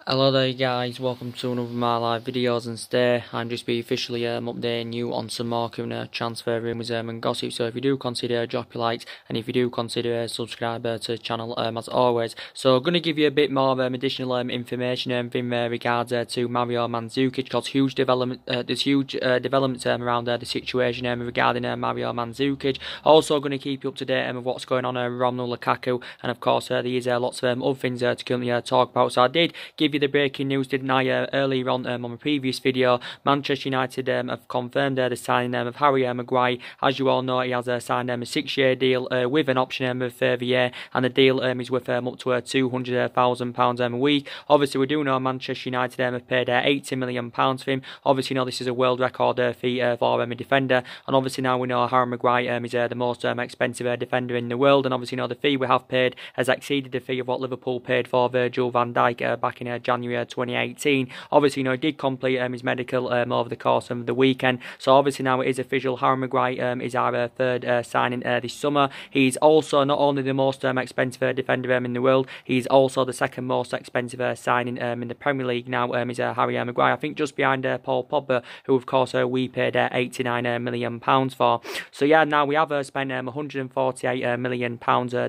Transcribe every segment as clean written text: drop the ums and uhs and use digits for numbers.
Hello there guys, welcome to another of my live videos, and today I'm just be officially updating you on some more current transfer rumours and gossip. So if you do consider drop your likes, and if you do consider subscribe to the channel as always. So I'm going to give you a bit more additional information in regards to Mario Mandzukic, because huge development, there's huge developments around the situation regarding Mario Mandzukic. Also going to keep you up to date with what's going on Romelu Lukaku, and of course there is lots of other things to currently talk about. So I did give you the breaking news, didn't I, earlier on my previous video. Manchester United have confirmed the signing of Harry Maguire. As you all know, he has signed a 6-year deal with an option of a further year, and the deal is worth up to £200,000 a week. Obviously, we do know Manchester United have paid £80 million for him. Obviously, you know this is a world record fee for a defender, and obviously now we know Harry Maguire is the most expensive defender in the world, and obviously, you know the fee we have paid has exceeded the fee of what Liverpool paid for Virgil van Dijk back in January 2018. Obviously, you know, he did complete his medical over the course of the weekend. So obviously now it is official. Harry Maguire is our third signing this summer. He's also not only the most expensive defender in the world, he's also the second most expensive signing in the Premier League now. Is Harry Maguire, I think, just behind Paul Pogba, who of course we paid £89 million for. So yeah, now we have spent £148 million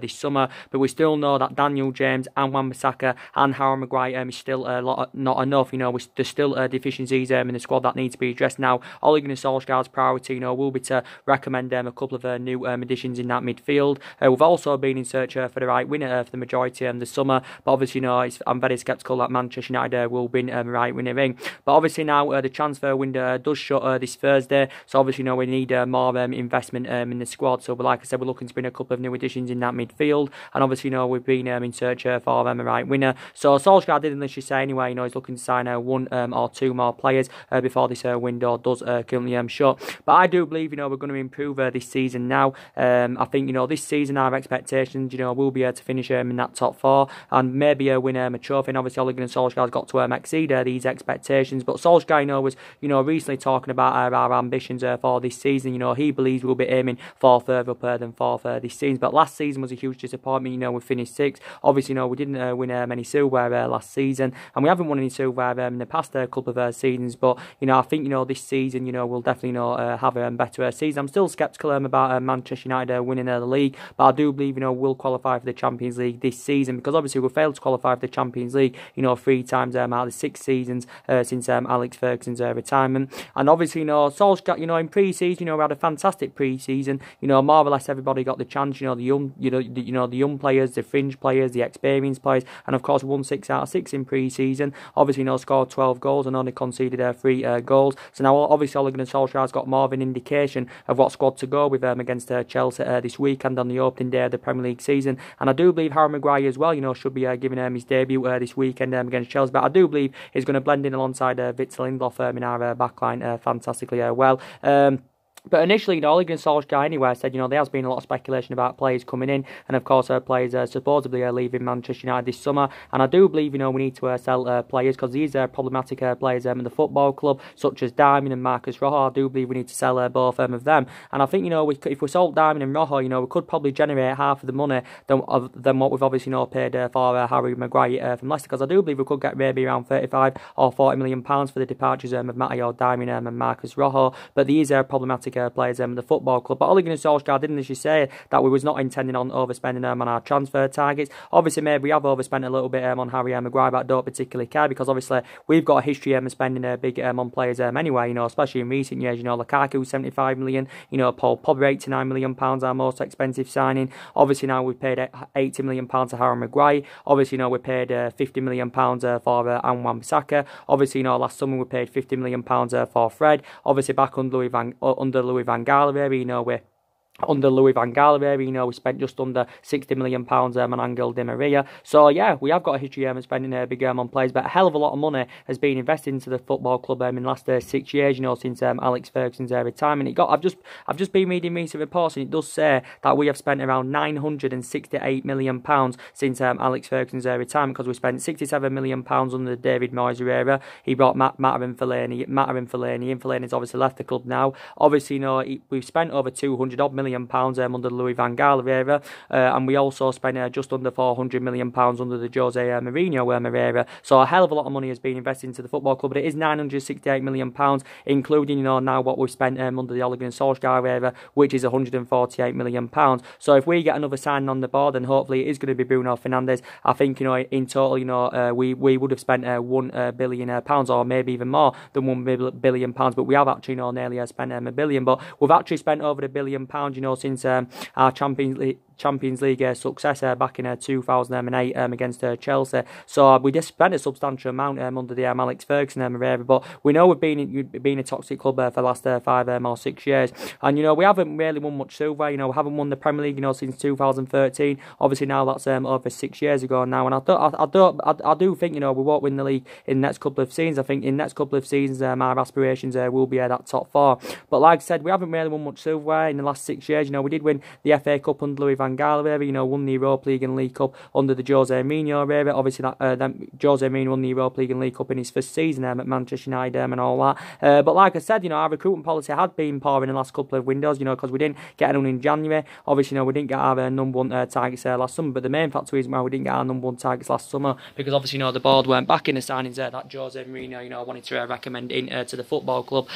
this summer, but we still know that Daniel James and Wan-Bissaka and Harry Maguire is still not enough. You know, there's still deficiencies in the squad that need to be addressed. Now, Ole Gunnar Solskjaer's priority, you know, will be to recommend a couple of new additions in that midfield. We've also been in search for the right winner for the majority of the summer, but obviously, you know, I'm very sceptical that Manchester United will win the right winner in. But obviously now the transfer window does shut this Thursday, so obviously, you know, we need more investment in the squad. So, like I said, we're looking to bring a couple of new additions in that midfield, and obviously, you know, we've been in search for the right winner. So Solskjaer did initially say anyway, you know, he's looking to sign one or two more players before this window does currently shut. But I do believe, you know, we're going to improve this season now. I think, you know, this season our expectations, you know, we'll be able to finish in that top four and maybe win a trophy. And obviously, Ole Gunnar Solskjaer's got to exceed these expectations. But Solskjaer, you know, was, you know, recently talking about our ambitions for this season. You know, he believes we'll be aiming for further up than fourth this season. But last season was a huge disappointment. You know, we finished sixth. Obviously, you know, we didn't win many silverware last season, and we haven't won any silverware in the past couple of seasons. But you know, I think, you know, this season, you know, we'll definitely, you know, have a better season. I'm still sceptical about Manchester United winning the league, but I do believe, you know, we'll qualify for the Champions League this season, because obviously we failed to qualify for the Champions League, you know, 3 times out of the 6 seasons since Alex Ferguson's retirement. And obviously, you know, Solskjaer, you know, in pre-season, you know, we had a fantastic pre-season. You know, more or less everybody got the chance. You know, the young, the young players, the fringe players, the experienced players, and of course, we won 6 out of 6 in pre-season. Obviously, you know, scored 12 goals and only conceded 3 goals. So now, obviously, Ole Gunnar Solskjaer's got more of an indication of what squad to go with against Chelsea this weekend on the opening day of the Premier League season. And I do believe Harry Maguire as well, you know, should be giving his debut this weekend against Chelsea. But I do believe he's going to blend in alongside Victor Lindelof in our backline fantastically well. But initially, you know, Ole Gunnar Solskjaer anyway said, you know, there has been a lot of speculation about players coming in, and of course, players supposedly leaving Manchester United this summer. And I do believe, you know, we need to sell players, because these are problematic players in the football club, such as Diamond and Marcus Rojo. I do believe we need to sell both of them. And I think, you know, if we sold Diamond and Rojo, you know, we could probably generate half of the money than what we've obviously, you know, paid for Harry Maguire from Leicester, because I do believe we could get maybe around 35 or 40 million pounds for the departures of Matteo Diamond and Marcus Rojo. But these are problematic players in the football club. But Ole Gunnar Solskjaer didn't actually say that we was not intending on overspending on our transfer targets. Obviously, maybe we have overspent a little bit on Harry Maguire, but I don't particularly care, because obviously we've got a history of spending big on players anyway, you know, especially in recent years. You know, Lukaku 75 million, you know, Paul Pogba 89 million pounds, our most expensive signing. Obviously now we've paid 80 million pounds to Harry Maguire. Obviously, you know, we paid 50 million pounds for Wan-Bissaka. Obviously, you know, last summer we paid 50 million pounds for Fred. Obviously, back under Louis Van Gaal, you know, under Louis Van Gaal, you know, we spent just under £60 million on Angel Di Maria. So yeah, we have got a history of spending big on players, but a hell of a lot of money has been invested into the football club in the last 6 years, you know, since Alex Ferguson's retirement. I've just been reading recent reports, and it does say that we have spent around £968 million since Alex Ferguson's retirement, because we spent £67 million under the David Moyes era. He brought Matter and Fellaini in. Fellaini's obviously left the club now. Obviously, you know, we've spent over 200 odd million million under the Louis van Gaal era, and we also spent just under £400 million under the Jose Mourinho era. So a hell of a lot of money has been invested into the football club, but it is £968 million, including, now what we've spent under the Ole Gunnar Solskjaer era, which is £148 million. So if we get another signing on the board, and hopefully it is going to be Bruno Fernandes, I think, in total, we would have spent £1 billion, or maybe even more than £1 billion. But we have actually, nearly spent £1 billion. But we've actually spent over £1 billion, since our Champions League success back in 2008 against Chelsea. So we just spent a substantial amount under the Alex Ferguson era, but we know we've been a toxic club for the last 5 or 6 years, and we haven't really won much silver. We haven't won the Premier League since 2013. Obviously now that's over 6 years ago now, and I do think we won't win the league in the next couple of seasons. I think in the next couple of seasons our aspirations will be that top 4. But like I said, we haven't really won much silver in the last 6 years. We did win the FA Cup under Louis van Gaal era, won the Europa League and League Cup under the Jose Mourinho era. Obviously, Jose Mourinho won the Europa League and League Cup in his first season at Manchester United and all that. But like I said, our recruitment policy had been poor in the last couple of windows, because we didn't get anyone in January. Obviously, we didn't get our number 1 targets last summer, but the main factor is why we didn't get our number 1 targets last summer, because obviously, the board weren't back in the signings that Jose Mourinho, wanted to recommend into the football club.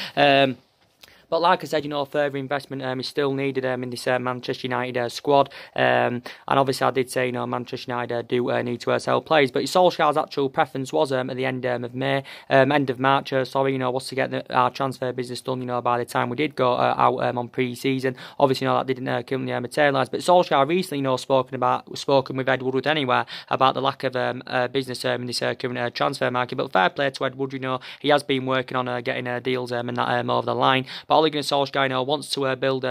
But like I said, further investment is still needed in this Manchester United squad. And obviously I did say, Manchester United do need to sell players. But Solskjaer's actual preference was at the end of March, was to get our transfer business done, by the time we did go out on pre-season. Obviously, that didn't currently materialise. But Solskjaer recently, spoken with Ed Woodward anyway about the lack of business in this current transfer market. But fair play to Ed Woodward, he has been working on getting deals and that over the line. But Ole Gunnar Solskjaer wants to build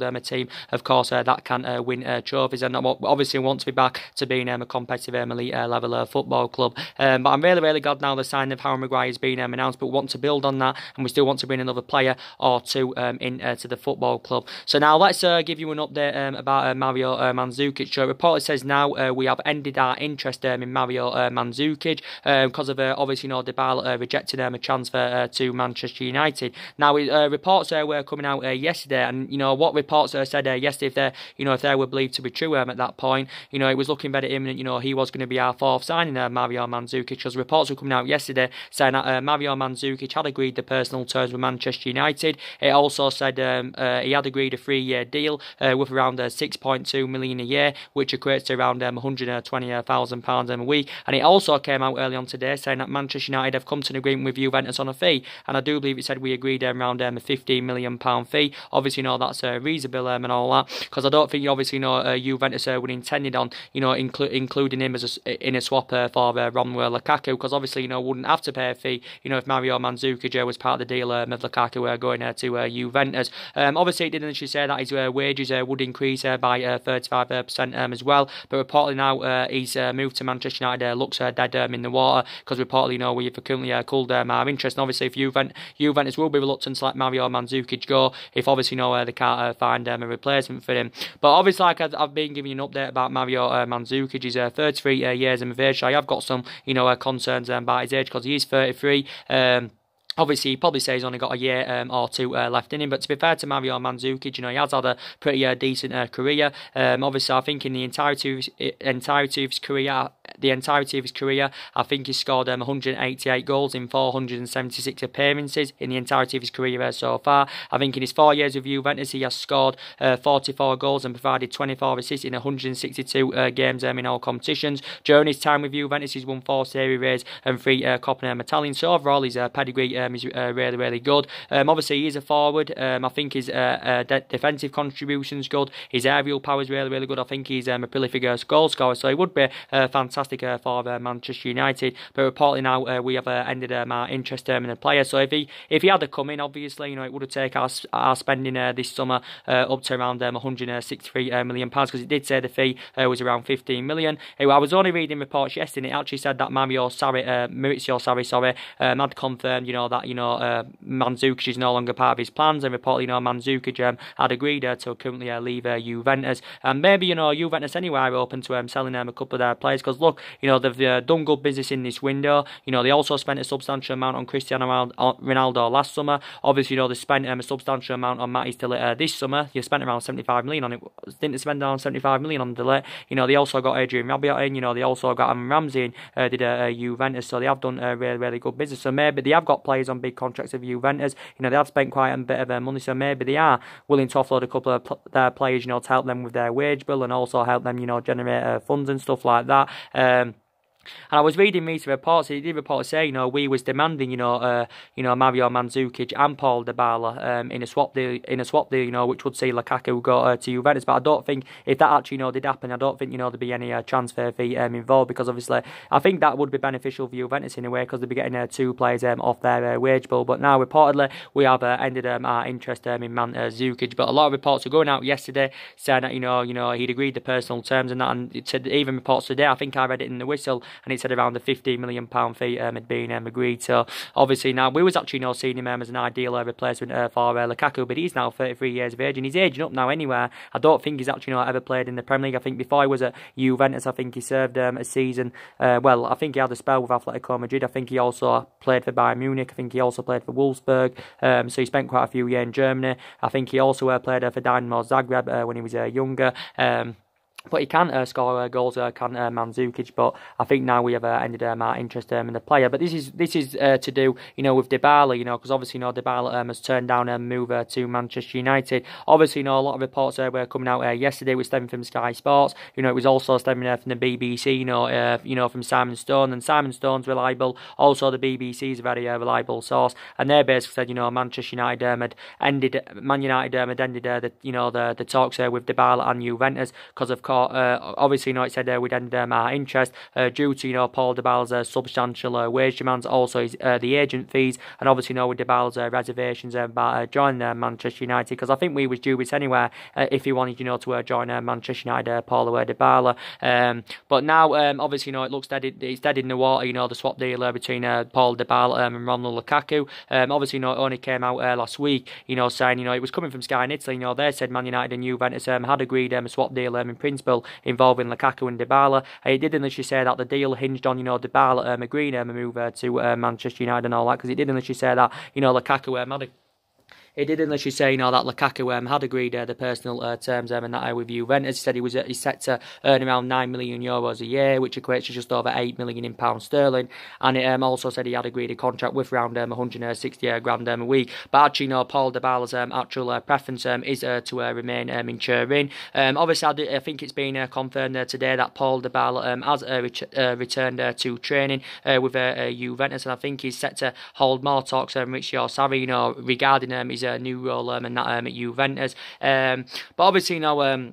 a team, of course, that can win trophies, and obviously wants to be back to being a competitive elite level football club. But I'm really glad now the signing of Harry Maguire has been announced, but we want to build on that, and we still want to bring another player or two into the football club. So now let's give you an update about Mario Mandzukic. Reportedly says now we have ended our interest in Mario Mandzukic because of obviously Dybala rejecting a transfer to Manchester United. Now, reports were coming out yesterday, and what reports said yesterday, if they were believed to be true at that point, it was looking very imminent. He was going to be our 4th signing, Mario Mandzukic, because reports were coming out yesterday saying that Mario Mandzukic had agreed the personal terms with Manchester United. It also said he had agreed a 3-year deal with around 6.2 million a year, which equates to around £120,000 a week. And it also came out early on today saying that Manchester United have come to an agreement with Juventus on a fee, and I do believe it said we agreed around a £15 million fee. Obviously, that's reasonable and all that, because I don't think Juventus would intended on including him as in a swap for Romelu Lukaku, because obviously wouldn't have to pay a fee if Mario Mandzukic was part of the deal of Lukaku going to Juventus. Obviously, it didn't actually say that his wages would increase by 35% as well, but reportedly now he's moved to Manchester United looks dead in the water, because reportedly we've currently cooled our interest, and obviously if Juventus will be reluctant to let Mario Mandzukic go if obviously they can't find a replacement for him. But obviously, like I've been giving you an update about Mario Mandzukic, he's 33 years of age, so I have got some concerns about his age, because he is 33. Obviously, he probably says he's only got a year or two left in him, but to be fair to Mario Mandzukic, he has had a pretty decent career. Obviously, I think in the entirety of his career, I think he's scored 188 goals in 476 appearances in the entirety of his career so far. I think in his 4 years with Juventus, he has scored 44 goals and provided 24 assists in 162 games in all competitions. During his time with Juventus, he's won 4 Serie A's and 3 Coppa Italian. So overall, his pedigree is really good. Obviously, he is a forward. I think his defensive contribution's good. His aerial power is really good. I think he's a prolific goal scorer, so he would be fantastic for Manchester United. But reportedly now we have ended our interest in the player. So if he had to come in, obviously it would have taken our spending this summer up to around 163 million pounds, because it did say the fee was around 15 million. I was only reading reports yesterday, and it actually said that Maurizio Sarri had confirmed that Mandzukic is no longer part of his plans, and reportedly Mandzukic had agreed to currently leave Juventus, and maybe Juventus anyway are open to selling a couple of their players, because look, you know, they've done good business in this window. You know, they also spent a substantial amount on Cristiano Ronaldo last summer. Obviously, you know, they spent a substantial amount on Matty Delite this summer. They spent around 75 million on it. Didn't they spend around 75 million on Delite? You know, they also got Adrian Rabiot in. You know, they also got Ramsey in. Did Juventus, so they have done really, really good business. So maybe they have got players on big contracts of Juventus. You know, they have spent quite a bit of money, so maybe they are willing to offload a couple of their players, you know, to help them with their wage bill and also help them, you know, generate funds and stuff like that. And I was reading recent reports. He did report say, you know, we was demanding, you know, Mario Mandzukic and Paul Dybala in a swap deal, you know, which would see Lukaku go to Juventus. But I don't think if that actually, you know, did happen, I don't think, you know, there'd be any transfer fee involved, because obviously I think that would be beneficial for Juventus in a way, because they'd be getting 2 players off their wage bill. But now reportedly we have ended our interest in Mandzukic. But a lot of reports were going out yesterday saying that, you know, he'd agreed to personal terms and that, and it said even reports today. I think I read it in the Whistle, and it said around the £15 million fee had been agreed. So obviously now we was actually, you know, seeing him as an ideal replacement for Lukaku, but he's now 33 years of age and he's aging up now anyway. I don't think he's actually, you know, ever played in the Premier League. I think before he was at Juventus, I think he served a season. Well, I think he had a spell with Atletico Madrid. I think he also played for Bayern Munich. I think he also played for Wolfsburg. So he spent quite a few years in Germany. I think he also played for Dynamo Zagreb when he was younger. But he can score goals, can Mandzukic. But I think now we have ended our interest in the player. But this is to do, you know, with Dybala, you know, because obviously, you know, Dybala has turned down a move to Manchester United. Obviously, you know, a lot of reports were coming out yesterday, was stemming from Sky Sports. You know, it was also stemming from the BBC. You know, from Simon Stone, and Simon Stone's reliable. Also, the BBC is a very reliable source, and they basically said, you know, Manchester United had ended the talks with Dybala and Juventus, because of course. Obviously, you know, it said we'd end our interest due to, you know, Paul Dybala's substantial wage demands, also his, the agent fees, and obviously, you know, with Dybala's reservations about joining Manchester United, because I think we was due this anyway if he wanted, you know, to join Manchester United, Paulo Dybala. But now, obviously, you know, it looks dead. It's dead in the water. You know, the swap deal between Paul Dybala and Romelu Lukaku. Obviously, you know, it only came out last week. You know, saying, you know, it was coming from Sky in Italy. You know, they said Man United and Juventus had agreed a swap deal in principle involving Lukaku and Dybala. It did initially say that the deal hinged on, you know, Dybala agreeing a move to Manchester United and all that, because it did initially say that, you know, Lukaku had It did initially say, you know, that Lukaku had agreed the personal terms and that with Juventus. He said he's set to earn around €9 million a year, which equates to just over £8 million in pounds sterling. And it also said he had agreed a contract with around 160 grand a week. But actually, you know, Paul Dybala's actual preference is to remain in Turin. Obviously, I think it's been confirmed today that Paul Dybala has returned to training with Juventus, and I think he's set to hold more talks with Maurizio Sarri, you know, regarding his new role and that at Juventus. But obviously, you know,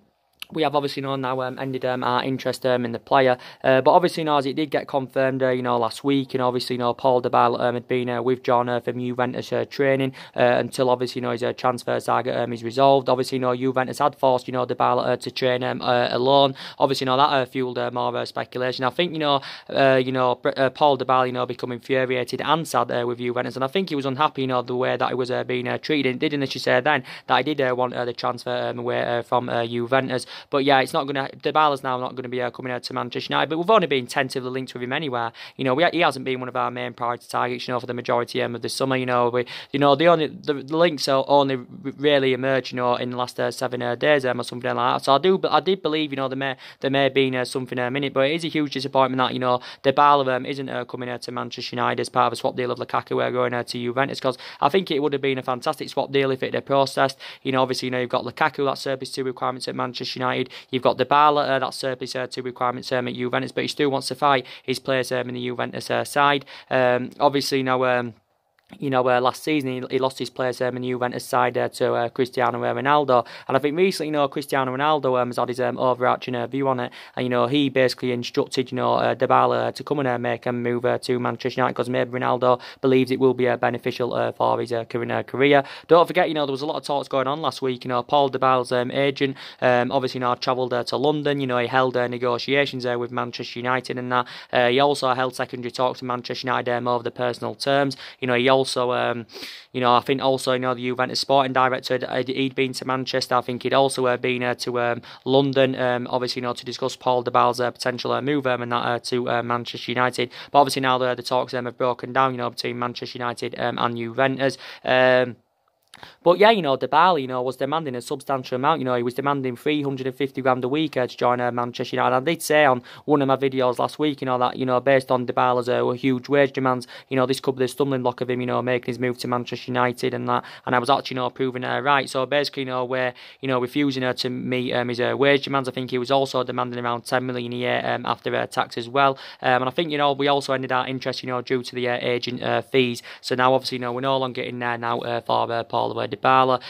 we have obviously now ended our interest in the player, but obviously as it did get confirmed, last week, and obviously Paul Dybala had been withdrawn from Juventus training until obviously his transfer saga is resolved. Obviously Juventus had forced Dybala to train alone. Obviously that fueled more speculation. I think Paul Dybala become infuriated and sad with Juventus, and I think he was unhappy the way that he was being treated. It did initially say then that he did want the transfer away from Juventus. But yeah, it's not going to. Dybala's now not going to be coming out to Manchester United. But we've only been tentatively linked with him anywhere. He hasn't been one of our main priority targets. For the majority of the summer. The links only really emerged. In the last 7 days or something like that. So I did believe. There may have been something in a minute. But it is a huge disappointment that Dybala isn't coming to Manchester United as part of a swap deal of Lukaku going to Juventus, because I think it would have been a fantastic swap deal if it had processed. Obviously you've got Lukaku, that surplus to requirements at Manchester United. You've got Dybala, that surplus to requirements at Juventus, but he still wants to fight his place in the Juventus side. Obviously last season he lost his place in the Juventus side to Cristiano Ronaldo, and I think recently Cristiano Ronaldo has had his overarching view on it, and he basically instructed Dybala to come and make a move to Manchester United, because maybe Ronaldo believes it will be beneficial for his current career. Don't forget there was a lot of talks going on last week. Paul Dybala's agent obviously travelled to London. He held negotiations with Manchester United, and that he also held secondary talks to Manchester United over the personal terms. He also, I think also, the Juventus sporting director, he'd been to Manchester. I think he'd also been to London, obviously, to discuss Paul Dybala's potential move and that to Manchester United. But obviously now the talks have broken down, between Manchester United and Juventus. But yeah, Dybala, was demanding a substantial amount. He was demanding 350 grand a week to join Manchester United. I did say on one of my videos last week, that, based on Dybala's huge wage demands, this could be the stumbling block of him, making his move to Manchester United and that. And I was actually, proving right. So basically, we're, refusing to meet his wage demands. I think he was also demanding around 10 million a year after tax as well. And I think, we also ended our interest, due to the agent fees. So now, obviously, we're no longer in there now for Paul Dybala.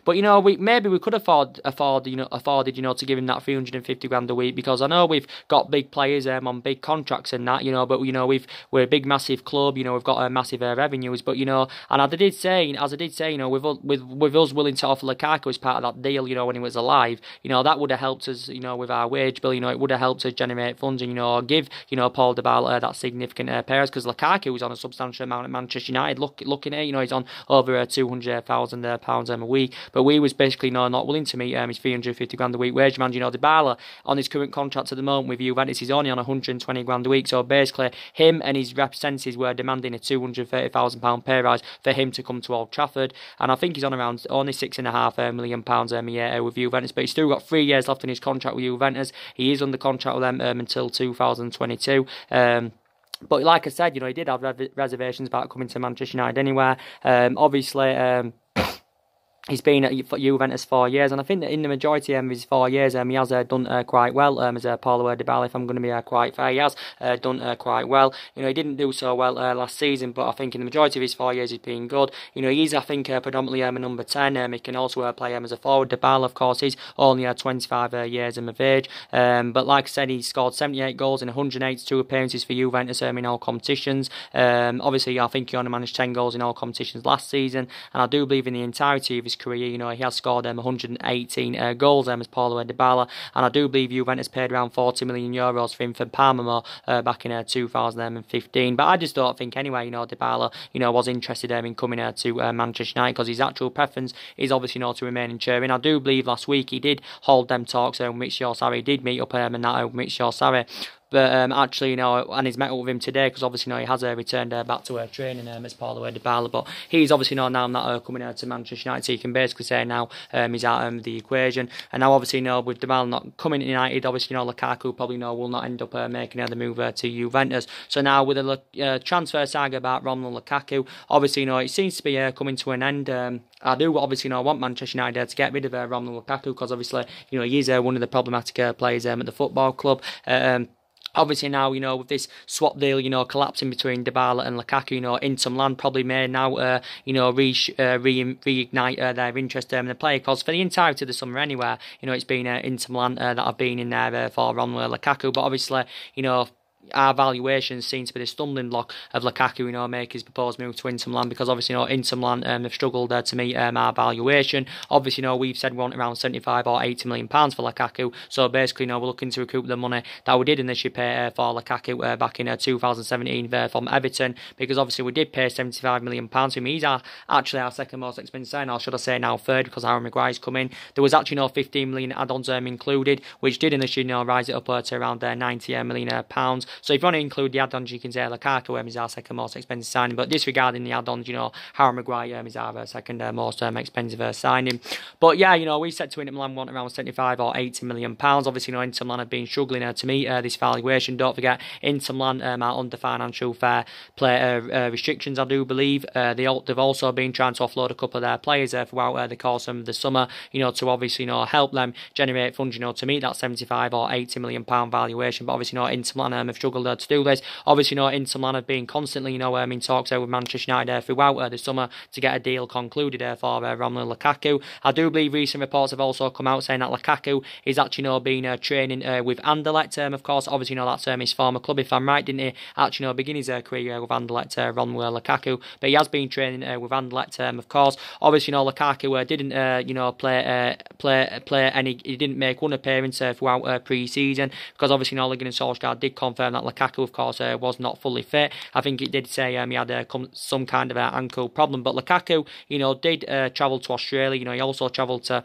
But maybe we could afforded to give him that 350 grand a week, because I know we've got big players on big contracts and that, but we're a big massive club, we've got massive revenues, but and as I did say, with us willing to offer Lukaku as part of that deal, when he was alive, that would have helped us, with our wage bill, it would have helped us generate funds and give Paul Dybala that significant pay rise, because Lukaku was on a substantial amount at Manchester United. Looking at it, he's on over £200,000 a week, but we was basically not willing to meet his 350 grand a week wage man. Dybala on his current contract at the moment with Juventus is only on 120 grand a week, so basically him and his representatives were demanding a £230,000 pay rise for him to come to Old Trafford, and I think he's on around only £6.5 million a year with Juventus, but he's still got 3 years left in his contract with Juventus. He is under contract with them until 2022. But like I said, he did have reservations about coming to Manchester United anywhere. Obviously, he's been at Juventus 4 years, and I think that in the majority of his 4 years, he has done quite well as Paulo Dybala. If I'm going to be quite fair, he has done quite well. He didn't do so well last season, but I think in the majority of his 4 years, he's been good. He's, I think, predominantly a number 10. He can also play as a forward. Dybala, of course, he's only 25 years of age. But like I said, he scored 78 goals in 182 appearances for Juventus in all competitions. Obviously, I think he only managed 10 goals in all competitions last season, and I do believe in the entirety of his career, he has scored 118 goals as Paulo Dybala, and I do believe Juventus paid around €40 million for him from Parma back in 2015. But I just don't think anyway, Dybala, was interested in coming to Manchester United, because his actual preference is obviously to remain in Turin. I do believe last week he did hold them talks with Maurizio Sarri, did meet up and that with Maurizio Sarri. But actually, and he's met up with him today, because obviously, he has returned back to training as Paulo Dybala. But he's obviously now not coming to Manchester United, so you can basically say now he's out of the equation. And now, obviously, with Dybala not coming to United, obviously, Lukaku probably will not end up making the move to Juventus. So now, with the transfer saga about Romelu Lukaku, obviously, it seems to be coming to an end. I do obviously want Manchester United to get rid of Romelu Lukaku, because obviously, he is one of the problematic players at the football club. Obviously now, with this swap deal, collapsing between Dybala and Lukaku, Inter Milan probably may now, reignite their interest in the player, because for the entirety of the summer anyway, it's been Inter Milan that have been in there for Romelu Lukaku, but obviously, our valuations seem to be the stumbling block of Lukaku, make his proposed move to Inter Milan, because obviously, Inter Milan have struggled to meet our valuation. Obviously, we've said we want around 75 or 80 million pounds for Lukaku, so basically, we're looking to recoup the money that we did initially pay for Lukaku back in 2017 from Everton, because obviously we did pay 75 million pounds to him. He's actually our second most expensive signing, or should I say now third, because Harry Maguire's come in. There was actually 15 million add-ons included, which did initially rise it up to around 90 million pounds. So if you want to include the add-ons, you can say Lukaku is our second most expensive signing. But disregarding the add-ons, Harry Maguire is our second most expensive signing. But yeah, we said to Inter Milan want around 75 or 80 million pounds. Obviously, Inter Milan have been struggling to meet this valuation. Don't forget, Inter Milan are under financial fair play restrictions, I do believe. They've also been trying to offload a couple of their players throughout the course of the summer, to obviously help them generate funds, to meet that 75 or 80 million pound valuation. But obviously, Inter Milan have struggled to do this. Obviously, Inter Milan have been constantly, in talks with Manchester United throughout the summer to get a deal concluded for Romelu Lukaku. I do believe recent reports have also come out saying that Lukaku is actually, been training with Anderlecht. Of course, obviously, that's his former club. If I'm right, didn't he actually begin his career with Anderlecht, Romelu Lukaku? But he has been training with Anderlecht. Of course, obviously, Lukaku didn't, play any. He didn't make one appearance throughout pre-season, because obviously, Ole Gunnar Solskjaer did confirm confirmed that Lukaku, of course, was not fully fit. I think it did say he had some kind of ankle problem. But Lukaku, did travel to Australia. He also travelled to.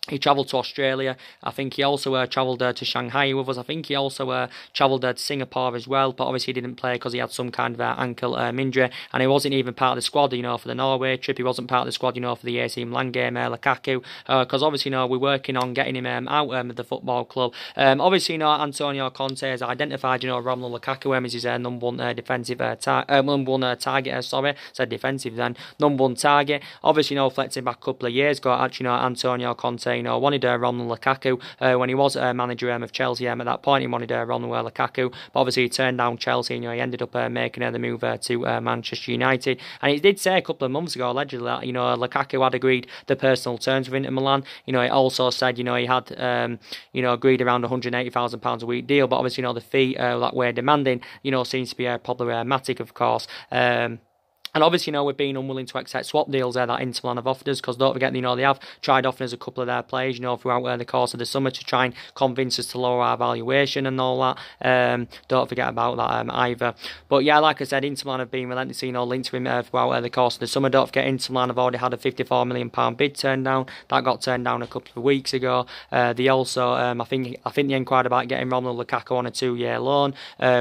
He travelled to Australia. I think he also travelled to Shanghai with us. I think he also travelled to Singapore as well. But obviously he didn't play because he had some kind of ankle injury. And he wasn't even part of the squad, for the Norway trip. He wasn't part of the squad, for the AC Milan game, Lukaku. Because obviously, we're working on getting him out of the football club. Obviously, Antonio Conte has identified, Romelu Lukaku as his number one defensive number one target. Said defensive then. Number one target. Obviously, flexing back a couple of years ago, actually, Antonio Conte, wanted Romelu Lukaku when he was manager of Chelsea. At that point, he wanted Romelu Lukaku, but obviously he turned down Chelsea. He ended up making the move to Manchester United. And he did say a couple of months ago, allegedly, that Lukaku had agreed the personal terms with Inter Milan. He also said he had agreed around £180,000 a week deal, but obviously the fee that we're demanding seems to be problematic, of course. And obviously, we've been unwilling to accept swap deals that Inter Milan have offered us, because don't forget, they have tried offering us a couple of their players, throughout the course of the summer to try and convince us to lower our valuation and all that. Don't forget about that either. But yeah, like I said, Inter Milan have been relentlessly, linked to him throughout the course of the summer. Don't forget, Inter Milan have already had a £54 million bid turned down. That got turned down a couple of weeks ago. They also, I think they inquired about getting Romelu Lukaku on a 2-year loan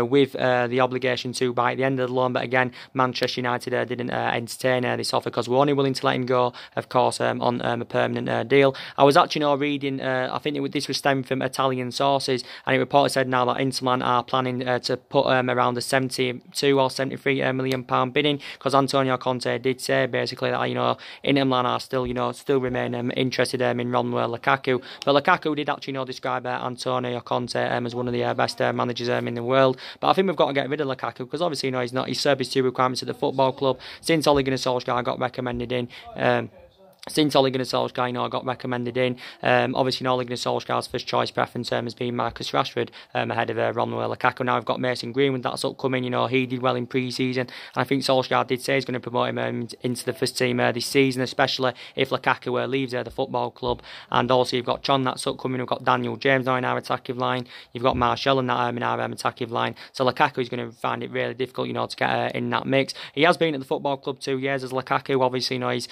with the obligation to buy at the end of the loan. But again, Manchester United didn't entertain this offer because we're only willing to let him go, of course, on a permanent deal. I was actually reading, I think this was stemming from Italian sources, and it reported said now that Inter Milan are planning to put around the 72 or 73 million pound bidding, because Antonio Conte did say basically that Inter Milan are still remain interested in Romelu Lukaku. But Lukaku did actually describe Antonio Conte as one of the best managers in the world. But I think we've got to get rid of Lukaku, because obviously he's served his 2 requirements at the football club since Ole Gunnar Solskjaer got recommended in. Obviously, Ole Gunnar Solskjaer's first choice preference has been Marcus Rashford ahead of Romelu Lukaku. Now we've got Mason Greenwood, that's upcoming. He did well in pre-season, and I think Solskjaer did say he's going to promote him into the first team this season, especially if Lukaku leaves the football club. And also you've got John, that's upcoming. We've got Daniel James now in our attacking line. You've got Martial and that in our attacking line. So Lukaku is going to find it really difficult, to get in that mix. He has been at the football club 2 years as Lukaku. Obviously, he's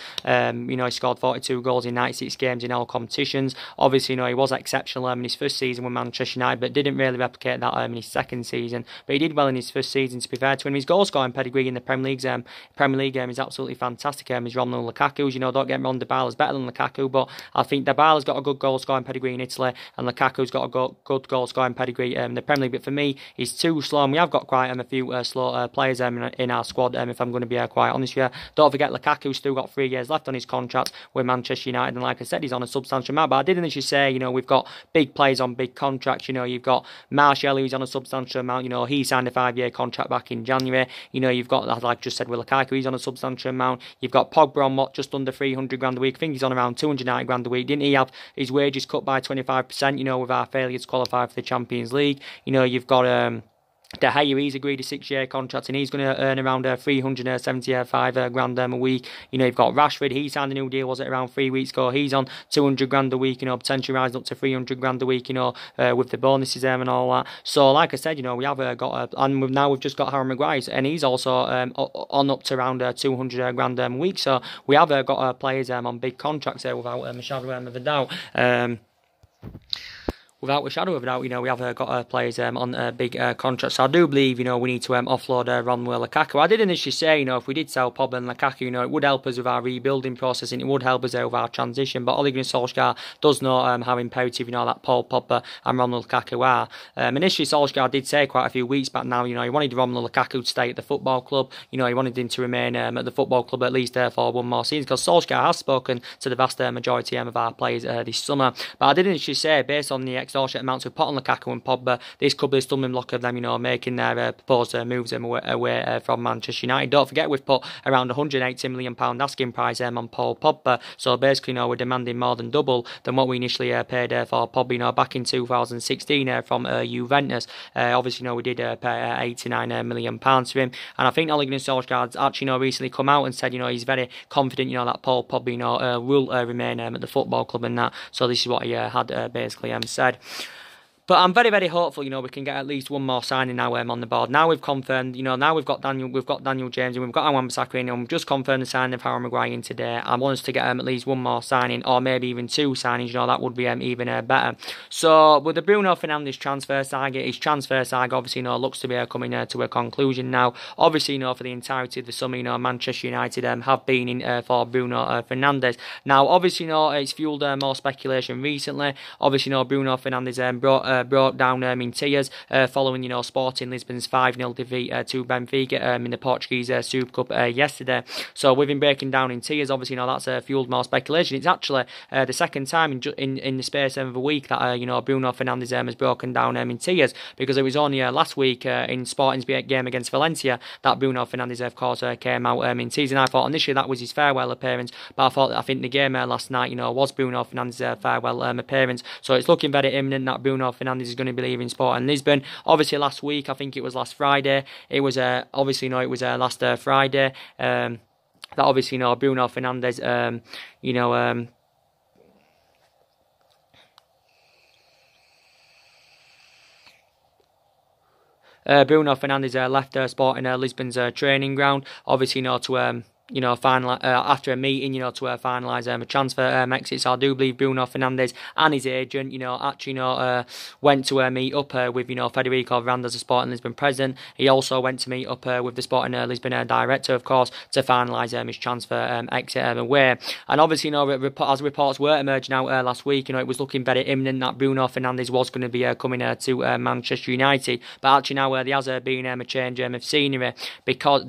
he scored 42 goals in 96 games in all competitions. Obviously, he was exceptional in his first season with Manchester United, but didn't really replicate that in his second season. But he did well in his first season, to be fair to him. His goal scoring pedigree in the Premier League game is absolutely fantastic. Is Romelu Lukaku's. Don't get me wrong, Dybala's better than Lukaku, but I think Dybala's got a good goal scoring pedigree in Italy, and Lukaku's got a good goal scoring pedigree in the Premier League. But for me, he's too slow, and we have got quite a few slow players in our squad. If I'm going to be quite honest with you, don't forget Lukaku's still got 3 years left on his contract with Manchester United, and like I said, he's on a substantial amount. But I did initially say, we've got big players on big contracts. You've got Martial, who's on a substantial amount. He signed a 5-year contract back in January. You've got, like I just said, with Lukaku, he's on a substantial amount. You've got Pogba on just under 300 grand a week. I think he's on around 290 grand a week. Didn't he have his wages cut by 25%? With our failure to qualify for the Champions League. You've got De Gea, he's agreed a 6-year contract, and he's going to earn around 375 grand a week. You've got Rashford, he signed a new deal, was it around 3 weeks ago? He's on 200 grand a week, potentially rising up to 300 grand a week, with the bonuses and all that. So, like I said, we have got, and now we've just got Harry Maguire, and he's also on up to around 200 grand a week. So, we have got players on big contracts there without a shadow of a doubt. Without a shadow of a doubt, we have got players on big contracts. So I do believe, we need to offload Romelu Lukaku. I did initially say, if we did sell Pogba and Lukaku, it would help us with our rebuilding process, and it would help us with our transition. But Ole Gunnar Solskjaer does know how imperative, that Paul Pogba and Romelu Lukaku are. Initially, Solskjaer did say quite a few weeks back now, he wanted Romelu Lukaku to stay at the football club. He wanted him to remain at the football club at least for one more season, because Solskjaer has spoken to the vast majority of our players this summer. But I did initially say, based on the extortionate amounts we put on Lukaku and Pogba, this could be a stumbling block of them, making their proposed moves away from Manchester United. Don't forget, we've put around £180 million asking price on Paul Pogba, so basically, we're demanding more than double than what we initially paid for Pogba, back in 2016 from Juventus. Obviously, we did pay £89 million for him, and I think Ole Gunnar Solskjaer has actually, recently come out and said, he's very confident, that Paul Pogba, will remain at the football club and that. So this is what he had basically said. But I'm very, very hopeful, we can get at least one more signing now on the board. Now we've confirmed, now we've got Daniel James and we've got Wan-Bissaka in, and we've just confirmed the signing of Harry Maguire in today. I want us to get at least one more signing, or maybe even two signings. That would be even better. So with the Bruno Fernandes transfer saga, his transfer saga obviously looks to be coming to a conclusion now. Obviously, for the entirety of the summer, Manchester United have been in for Bruno Fernandes. Now, obviously, it's fueled more speculation recently. Obviously, Bruno Fernandes broke down in tears following Sporting Lisbon's 5-0 defeat to Benfica in the Portuguese Super Cup yesterday. So with him breaking down in tears, obviously that's fueled more speculation. It's actually the second time in the space of a week that Bruno Fernandes has broken down in tears, because it was only last week in Sporting's game against Valencia that Bruno Fernandes of course came out in tears, and I thought initially that was his farewell appearance, but I think the game last night was Bruno Fernandes' farewell appearance. So it's looking very imminent that Bruno Fernandes is going to be leaving Sporting Lisbon. Obviously last week, I think it was last Friday, it was last Friday that obviously Bruno Fernandes Bruno Fernandes left Sporting Lisbon's training ground, obviously to after a meeting, to finalise a transfer exit. So I do believe Bruno Fernandes and his agent, actually, went to meet up with, Federico Varandas, the Sporting Lisbon president. He also went to meet up with the Sporting Lisbon director, of course, to finalise his transfer exit away. And obviously, as reports were emerging out last week, it was looking very imminent that Bruno Fernandes was going to be coming to Manchester United. But actually now there has been a change of scenery, because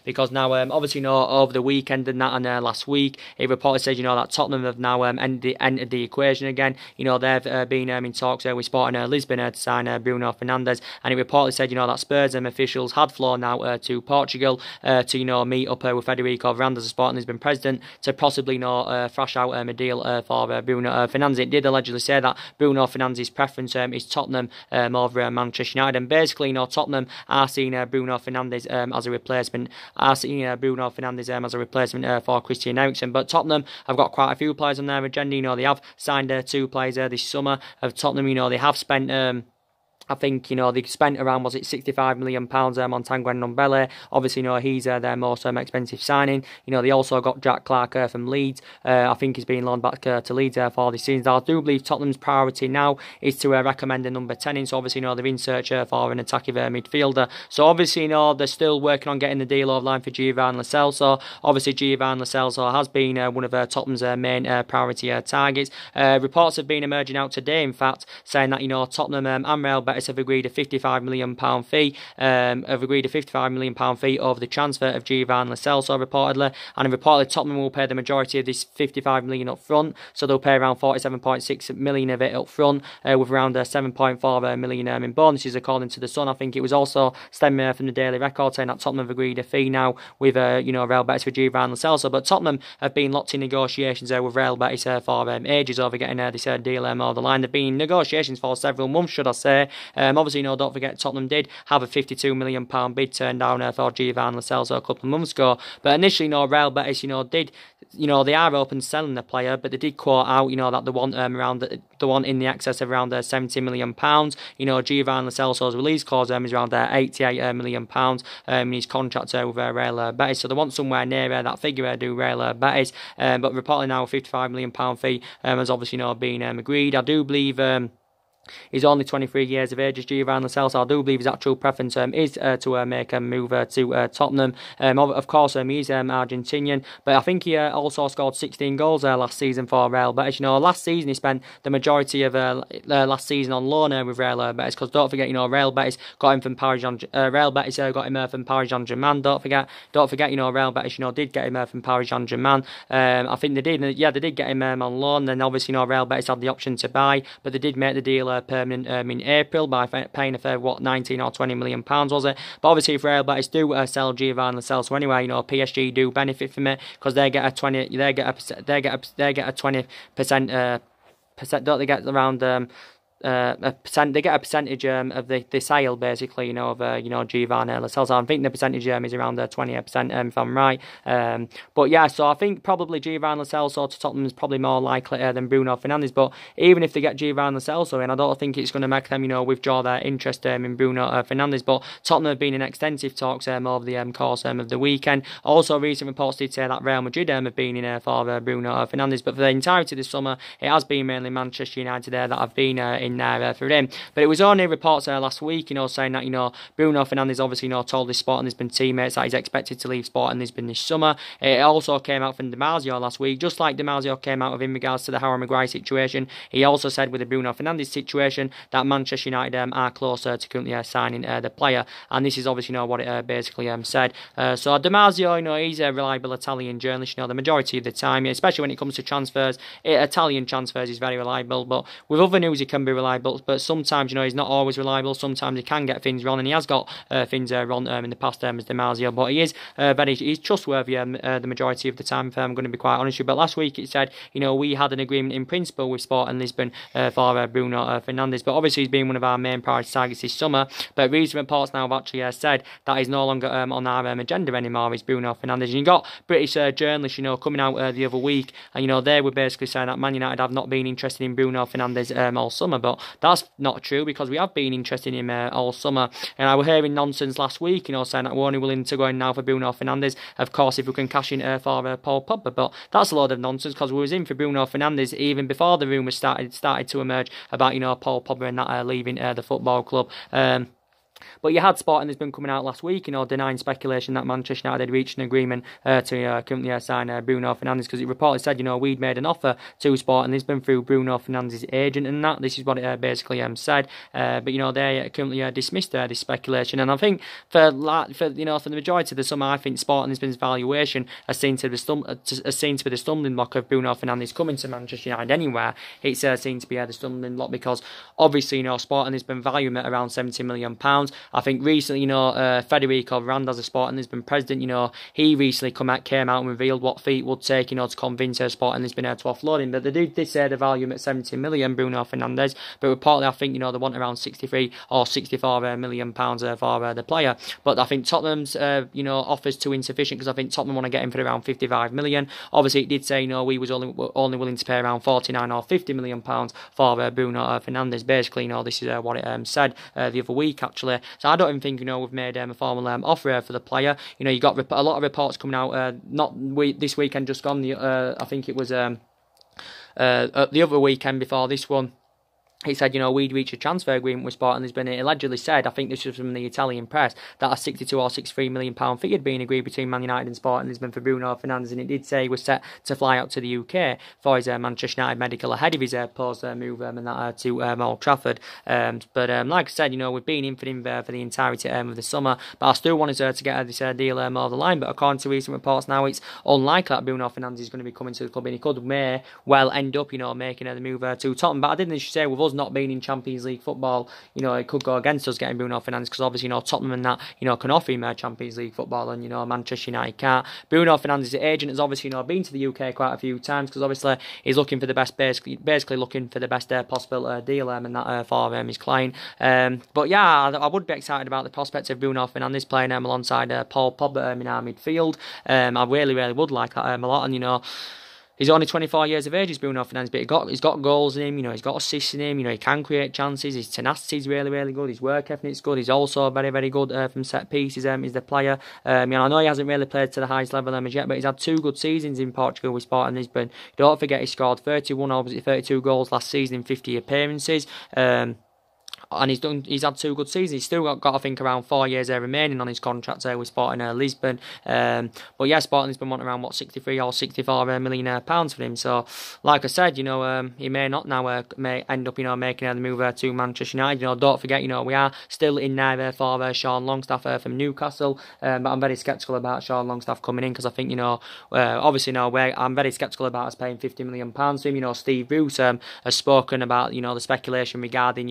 because now obviously over the weekend and that, and last week it reportedly said that Tottenham have now entered the equation again. They've been in talks with Sporting Lisbon to sign Bruno Fernandes, and it reportedly said that Spurs officials had flown out to Portugal to meet up with Federico Varandas, the Sporting Lisbon president, to possibly thrash out a deal for Bruno Fernandes. It did allegedly say that Bruno Fernandes' preference is Tottenham over Manchester United, and basically Tottenham are seeing Bruno Fernandes as a replacement. Bruno Fernandes as a replacement for Christian Eriksen. But Tottenham have got quite a few players on their agenda. They have signed 2 players this summer of Tottenham. They have spent I think, they spent around, was it £65 million on Tanguy Ndombele. Obviously, he's their most expensive signing. They also got Jack Clarke from Leeds. I think he's been loaned back to Leeds for this season. I do believe Tottenham's priority now is to recommend a number 10 in. So obviously, they're in search for an attacking midfielder. So obviously, they're still working on getting the deal over line for Giovan Lo Celso. Obviously, Giovan Lo Celso has been one of Tottenham's main priority targets. Reports have been emerging out today, in fact, saying that, Tottenham and Real Betis have agreed a £55 million fee. Over the transfer of Giovan Lo Celso, reportedly, and reportedly Tottenham will pay the majority of this £55 million up front. So they'll pay around £47.6 million of it up front, with around £7.4 million in bonuses, according to the Sun. I think it was also stemming from the Daily Record saying that Tottenham have agreed a fee now with Real Betis for Giovan Lo Celso. But Tottenham have been locked in negotiations with Real Betis for ages over getting this deal over the line. They've been in negotiations for several months, should I say. Obviously, don't forget, Tottenham did have a £52 million bid turned down for Giovan Lo Celso a couple of months ago. But initially, Real Betis, did, they are open to selling the player, but they did quote out, that they want the one in the excess of around £70 million. Giovan Lo Celso's release clause is around £88 million in his contract with Real Betis. So they want somewhere near that figure, do Real Betis. But reportedly now a £55 million fee has obviously been agreed. I do believe he's only 23 years of age, as Giovan Lo Celso. I do believe his actual preference is to make a move to Tottenham. Of course, he's Argentinian, but I think he also scored 16 goals last season for Real Betis. Last season he spent the majority of last season on loan with Real Betis, because don't forget, Real Betis got him from Paris Saint-Germain. Don't forget, Real Betis, did get him from Paris Saint-Germain. I think they did get him on loan. Then obviously, Real Betis had the option to buy, but they did make the deal permanent in April by paying a further 19 or 20 million pounds, was it? But obviously, if Real Betis do sell Giovan Lo Celso anyway, PSG do benefit from it, because they get a 20%. Don't they get around they get a percentage of the sale, basically, of Giovanni Lo Celso. I think the percentage is around 20%, if I'm right. But yeah, so I think probably Giovanni Lo Celso to Tottenham is probably more likely than Bruno Fernandes. But even if they get Giovanni Lo Celso in, I don't think it's going to make them withdraw their interest in Bruno Fernandes. But Tottenham have been in extensive talks over the course of the weekend. Also, recent reports did say that Real Madrid have been in for Bruno Fernandes, but for the entirety of the summer, it has been mainly Manchester United that have been in there for him. But it was only reports last week, saying that Bruno Fernandes obviously told his Sporting Lisbon teammates that he's expected to leave Sporting Lisbon this summer. It also came out from Di Marzio last week, just like Di Marzio came out in regards to the Harry Maguire situation. He also said with the Bruno Fernandes situation that Manchester United are closer to currently signing the player, and this is obviously what it basically said. So Di Marzio, he's a reliable Italian journalist. The majority of the time, especially when it comes to transfers, Italian transfers is very reliable. But with other news, he can be reliable. But sometimes, he's not always reliable. Sometimes he can get things wrong, and he has got things wrong in the past as Di Marzio. But he is he's trustworthy the majority of the time, if I'm going to be quite honest with you. But last week it said, we had an agreement in principle with Sporting Lisbon for Bruno Fernandes. But obviously he's been one of our main priority targets this summer. But recent reports now have actually said that he's no longer on our agenda anymore. Is Bruno Fernandes. And you got British journalists, coming out the other week, and they were basically saying that Man United have not been interested in Bruno Fernandes all summer. But that's not true, because we have been interested in him all summer. And I was hearing nonsense last week, saying that we're only willing to go in now for Bruno Fernandes. Of course, if we can cash in for Paul Pogba, but that's a load of nonsense, because we was in for Bruno Fernandes even before the rumours started to emerge about Paul Pogba and that leaving the football club. But you had Sporting Lisbon coming out last week, denying speculation that Manchester United had reached an agreement to currently sign Bruno Fernandes, because it reportedly said, we'd made an offer to Sporting Lisbon through Bruno Fernandes' agent, and that this is what it basically said. But they currently dismissed this speculation, and I think for the majority of the summer, I think Sporting Lisbon's valuation has seen to be the stumbling block of Bruno Fernandes coming to Manchester United anywhere. It's seen to be the stumbling block, because obviously Sporting Lisbon value him at around £70 million. I think recently, Federico Randaz, the Sporting Lisbon president, he recently came out and revealed what fee it would take, to convince Sporting Lisbon to offload him. But they did say the value at 70 million, Bruno Fernandes. But reportedly, I think, they want around 63 or 64 million pounds for the player. But I think Tottenham's, offers too insufficient, because I think Tottenham want to get him for around 55 million. Obviously, it did say, we was only willing to pay around 49 or 50 million pounds for Bruno Fernandes. Basically, this is what it said the other week, actually. So I don't even think we've made a formal offer for the player. You got a lot of reports coming out. This weekend just gone. I think it was the other weekend before this one. He said, we'd reached a transfer agreement with Sporting Lisbon. It allegedly said, I think this was from the Italian press, that a 62 or 63 million pound fee had been agreed between Man United and Sporting Lisbon for Bruno Fernandes, and it did say he was set to fly out to the UK for his Manchester United medical ahead of his post move and that to Old Trafford. But like I said, we've been in for him for the entirety of the summer, but I still wanted to get this deal over the line. But according to recent reports now, it's unlikely that Bruno Fernandes is going to be coming to the club, and he may well end up, making the move to Tottenham. But I didn't say with us not being in Champions League football, it could go against us getting Bruno Fernandes, because obviously Tottenham and that can offer him Champions League football, and Manchester United can't. Bruno Fernandes' agent has obviously been to the UK quite a few times, because obviously he's looking for the best, basically looking for the best possible deal and that for his client. But yeah, I would be excited about the prospect of Bruno Fernandes playing alongside Paul Pogba in our midfield. I really would like that a lot, and he's only 24 years of age, he's Bruno Fernandes, but he's got goals in him, he's got assists in him, he can create chances, his tenacity is really good, his work ethic is good, he's also very good from set pieces, is the player. I know he hasn't really played to the highest level as yet, but he's had 2 good seasons in Portugal with Sporting Lisbon. Don't forget he scored 32 goals last season in 50 appearances. And he's had 2 good seasons. He's still got I think around 4 years remaining on his contract with Sporting Lisbon. But yeah, Sporting Lisbon want around 63 or 64 million pounds for him. So like I said, he may not now may end up making the move to Manchester United. Don't forget, we are still in there for Sean Longstaff from Newcastle. But I'm very sceptical about Sean Longstaff coming in, because I think obviously I'm very sceptical about us paying 50 million pounds to him. Steve Bruce has spoken about the speculation regarding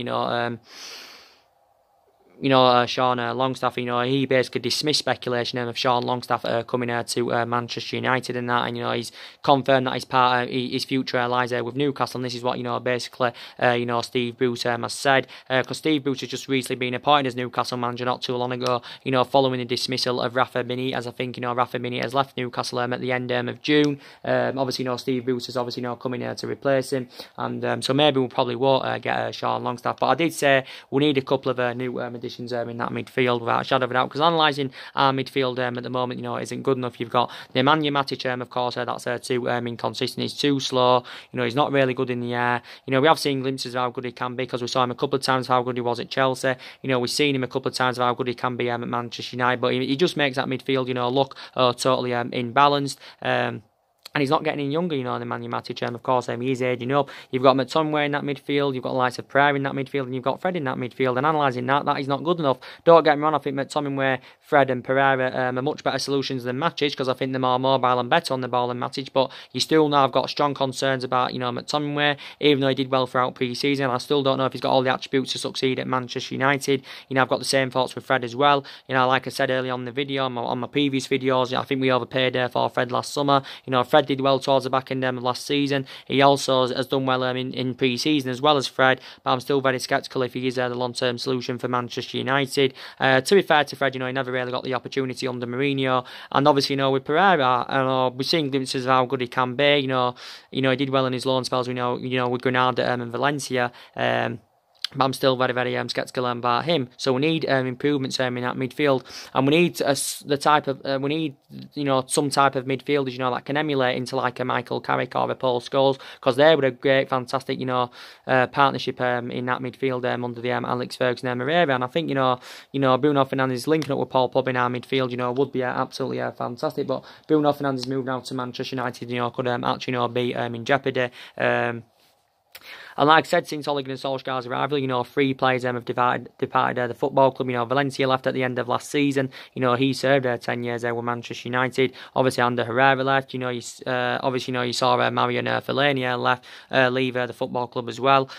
Sean Longstaff, he basically dismissed speculation of Sean Longstaff coming to Manchester United and that, and he's confirmed that his part, his future lies there with Newcastle, and this is what basically Steve Bruce has said, because Steve Bruce has just recently been appointed as Newcastle manager not too long ago, following the dismissal of Rafa Benitez. I think Rafa Benitez left Newcastle at the end of June. Obviously Steve Bruce is obviously coming here to replace him, and so maybe we'll probably won't get Sean Longstaff, but I did say we need a couple of new additions in that midfield without a shadow of a doubt, because analysing our midfield at the moment isn't good enough. You've got Nemanja Matic, of course, that's too inconsistent. He's too slow, he's not really good in the air. We have seen glimpses of how good he can be, because we saw him a couple of times how good he was at Chelsea. We've seen him a couple of times of how good he can be at Manchester United, but he just makes that midfield look totally imbalanced. And he's not getting any younger, Nemanja Matic. Of course, he's aging up. You've got McTominay in that midfield. You've got the likes of Pereira in that midfield. And you've got Fred in that midfield. And analysing that is not good enough. Don't get me wrong, I think McTominay, Fred and Pereira are much better solutions than Matic, because I think they're more mobile and better on the ball than Matic. But you still now have got strong concerns about, McTominay, even though he did well throughout pre-season. I still don't know if he's got all the attributes to succeed at Manchester United. I've got the same thoughts with Fred as well. Like I said earlier on the video, on my previous videos, I think we overpaid for Fred last summer. Fred did well towards the back end of last season. He also has done well in pre-season as well as Fred, but I'm still very sceptical if he is the long-term solution for Manchester United. To be fair to Fred, he never really got the opportunity under Mourinho, and obviously with Pereira, we're seeing glimpses of how good he can be. He did well in his loan spells. We know with Granada and Valencia. But I'm still very, very sceptical about him. So we need improvements in that midfield, and we need some type of midfielders that can emulate into like a Michael Carrick or a Paul Scholes, because they were a great, fantastic partnership in that midfield under the Alex Ferguson era. And I think Bruno Fernandes linking up with Paul Pogba in our midfield would be absolutely fantastic. But Bruno Fernandes moving out to Manchester United could actually be in jeopardy. And like I said, since Ole Gunnar Solskjaer's arrival, 3 players have departed the football club. Valencia left at the end of last season. He served 10 years there with Manchester United. Obviously, Ander Herrera left. You saw Marian Fellaini leave the football club as well.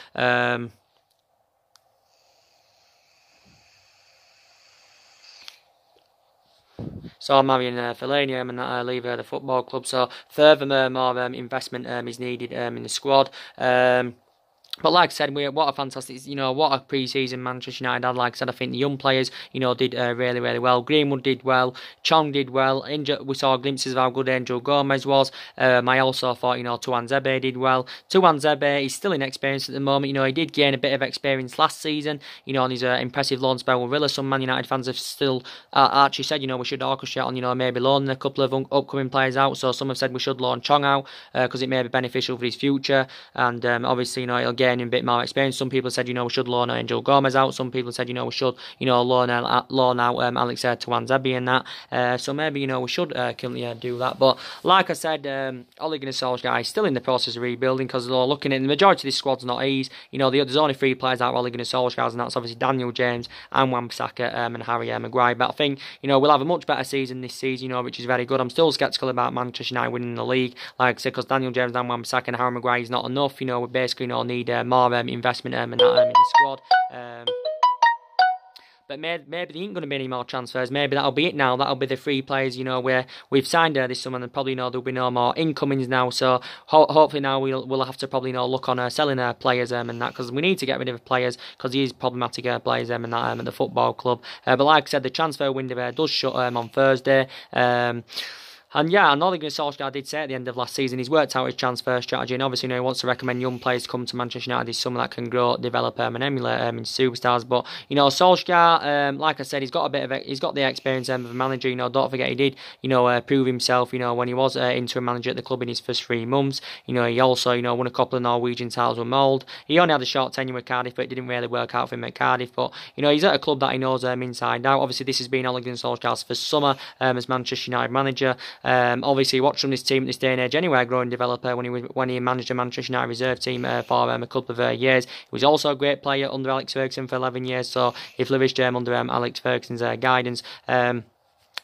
So Marian Fellaini and leave the football club. So further more investment is needed in the squad. But like I said, what a fantastic, what a pre-season Manchester United had. Like I said, I think the young players, did really, really well. Greenwood did well. Chong did well. We saw glimpses of how good Angel Gomez was. I also thought, Tuanzebe did well. Tuanzebe is still inexperienced at the moment. He did gain a bit of experience last season, on his impressive loan spell with Villa. Some Man United fans have still actually said, we should orchestrate on, maybe loaning a couple of upcoming players out. So some have said we should loan Chong out because it may be beneficial for his future. And obviously, it'll gain a bit more experience. Some people said, we should loan Angel Gomez out. Some people said, we should, loan out Alex Tuanzebe and that. So maybe, we should do that. But like I said, Ole Gunnar Solskjaer is still in the process of rebuilding, because looking at the majority of this squad's not easy. There's only 3 players out of Ole Gunnar Solskjaer, and that's obviously Daniel James and Wan-Bissaka and Harry Maguire. But I think, we'll have a much better season this season, which is very good. I'm still sceptical about Manchester United winning the league, like I said, because Daniel James and Wan-Bissaka and Harry Maguire is not enough. We basically need more investment in the squad. But maybe there ain't going to be any more transfers. Maybe that'll be it now. That'll be the 3 players, where we've signed this summer, and probably there'll be no more incomings now. So hopefully now we'll have to probably look on selling players and that, because we need to get rid of players, because he is problematic players and that at the football club. But like I said, the transfer window does shut on Thursday. And yeah, and Ole Gunnar Solskjaer did say at the end of last season he's worked out his transfer strategy, and obviously he wants to recommend young players to come to Manchester United this summer that can grow, develop and emulate into superstars. But Solskjaer, like I said, he's got the experience of a manager. Don't forget he did prove himself. When he was interim manager at the club in his first 3 months. He also won a couple of Norwegian titles with Mould. He only had a short tenure with Cardiff, but it didn't really work out for him at Cardiff. But he's at a club that he knows inside out. Obviously this has been Ole Gunnar Solskjaer's first summer as Manchester United manager. Obviously, he watched from this team at this day and age anyway, growing developer when he managed a Manchester United reserve team for a couple of years. He was also a great player under Alex Ferguson for 11 years, so he flourished under Alex Ferguson's guidance.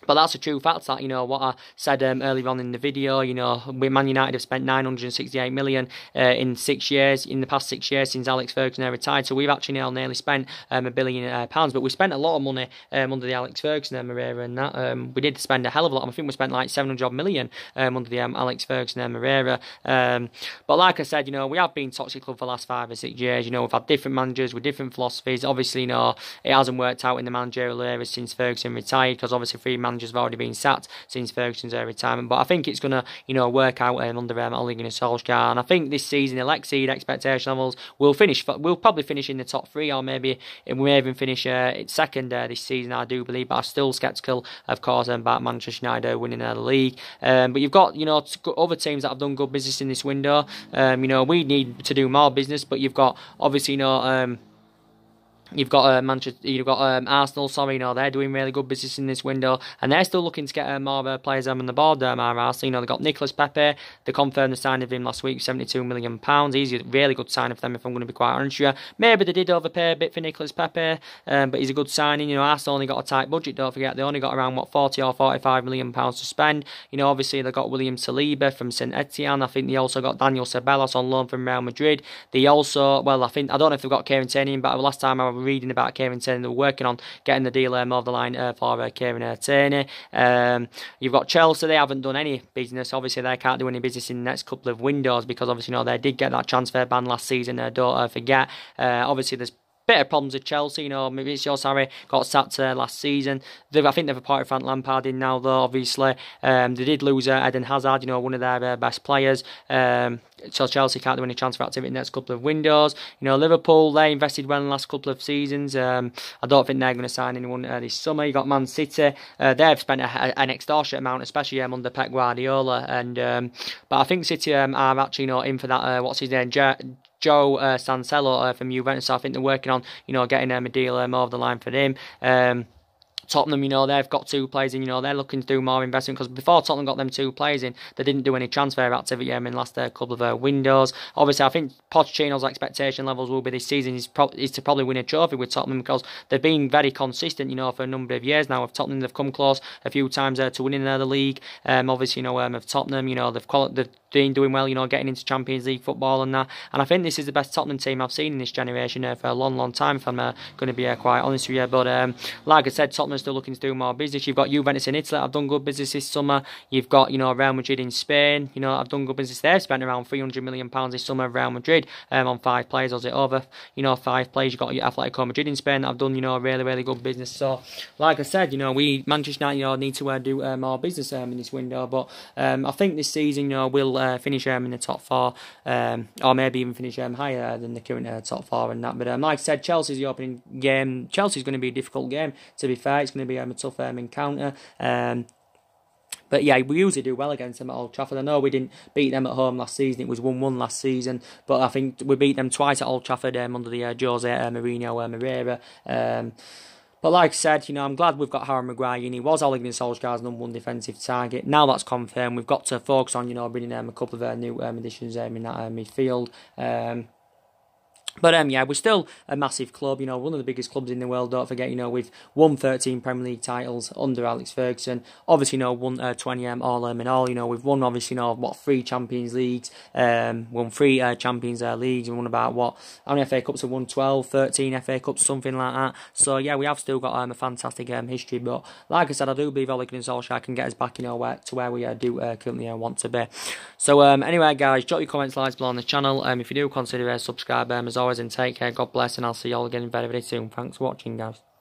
But that's a true fact, that, what I said earlier on in the video, Man United have spent 968 million in 6 years, in the past 6 years since Alex Ferguson retired. So we've actually nearly spent £1 billion, but we spent a lot of money under the Alex Ferguson era, and that we did spend a hell of a lot. I think we spent like 700 million under the Alex Ferguson era. But like I said, we have been toxic club for the last 5 or 6 years. We've had different managers with different philosophies. Obviously, it hasn't worked out in the managerial era since Ferguson retired, because obviously 3 managers have already been sacked since Ferguson's retirement. But I think it's going to, work out under Ole Gunnar Solskjaer. And I think this season he'll exceed expectation levels. We'll probably finish in the top 3, or maybe we may even finish second this season, I do believe. But I'm still sceptical, of course, about Manchester United winning the league. But you've got, other teams that have done good business in this window. We need to do more business, but you've got, obviously, you've got Arsenal. Sorry, they're doing really good business in this window, and they're still looking to get more players on the board. Arsenal, they've got Nicolas Pepe. They confirmed the signing of him last week, £72 million. He's a really good signing for them, if I'm going to be quite honest with you. Maybe they did overpay a bit for Nicolas Pepe, but he's a good signing. Arsenal only got a tight budget. Don't forget, they only got around 40 or £45 million to spend. Obviously they got William Saliba from Saint Etienne. I think they also got Daniel Ceballos on loan from Real Madrid. They also, I don't know if they've got Kieran Tierney, but last time I was reading about Kieran Tierney, they were working on getting the deal over the line for Kieran Tierney. You've got Chelsea. They haven't done any business. Obviously, they can't do any business in the next couple of windows, because obviously, they did get that transfer ban last season. Don't forget. Obviously, there's bit of problems with Chelsea. Mauricio Sarri got sacked last season. I think they've appointed Frank Lampard in now, though, obviously. They did lose Eden Hazard, one of their best players. So Chelsea can't do any transfer activity in the next couple of windows. Liverpool, they invested well in the last couple of seasons. I don't think they're going to sign anyone this summer. You got Man City. They've spent an extortionate amount, especially under Pep Guardiola. But I think City are actually in for that. What's his name? Joe Cancelo from Juventus. So I think they're working on, getting a deal over the line for him. Tottenham, they've got 2 players in, they're looking to do more investment, because before Tottenham got them 2 players in, they didn't do any transfer activity in the last couple of windows. Obviously, I think Pochettino's expectation levels will be this season is to probably win a trophy with Tottenham, because they've been very consistent, for a number of years now. With Tottenham, they've come close a few times to winning the league. Obviously, of Tottenham, they've been doing well, getting into Champions League football and that. And I think this is the best Tottenham team I've seen in this generation for a long, long time, if I'm going to be quite honest with you. But like I said, Tottenham's still looking to do more business. You've got Juventus in Italy. I've done good business this summer. You've got, Real Madrid in Spain. I've done good business. They've spent around £300 million this summer, Real Madrid, on 5 players. Was it over, 5 players? You've got Atletico Madrid in Spain that have done, really, really good business. So, like I said, we, Manchester United, need to do more business in this window. But I think this season, we'll finish in the top 4, or maybe even finish higher than the current top 4 and that. But like I said, Chelsea's the opening game. Chelsea's going to be a difficult game, to be fair. It's going to be a tough encounter. But yeah, we usually do well against them at Old Trafford. I know we didn't beat them at home last season. It was 1-1 last season. But I think we beat them twice at Old Trafford under the Jose Mourinho era. But like I said, I'm glad we've got Harry Maguire in. He was Ole Gunnar Solskjaer's #1 defensive target. Now that's confirmed. We've got to focus on, bringing a couple of new additions in that midfield. But yeah, we're still a massive club, one of the biggest clubs in the world. Don't forget, we've won 13 Premier League titles under Alex Ferguson. Obviously, won 20 all in all. We've won, obviously, 3 Champions Leagues, won 3 Champions Leagues, and won about, how many FA Cups have won? 12, 13 FA Cups, something like that. So yeah, we have still got a fantastic history. But like I said, I do believe Ole Gunnar Solskjaer can get us back, to where we do currently want to be. So anyway, guys, drop your comments, likes below on the channel. If you do consider subscribe, as always, and take care. God bless, and I'll see you all again very, very soon. Thanks for watching, guys.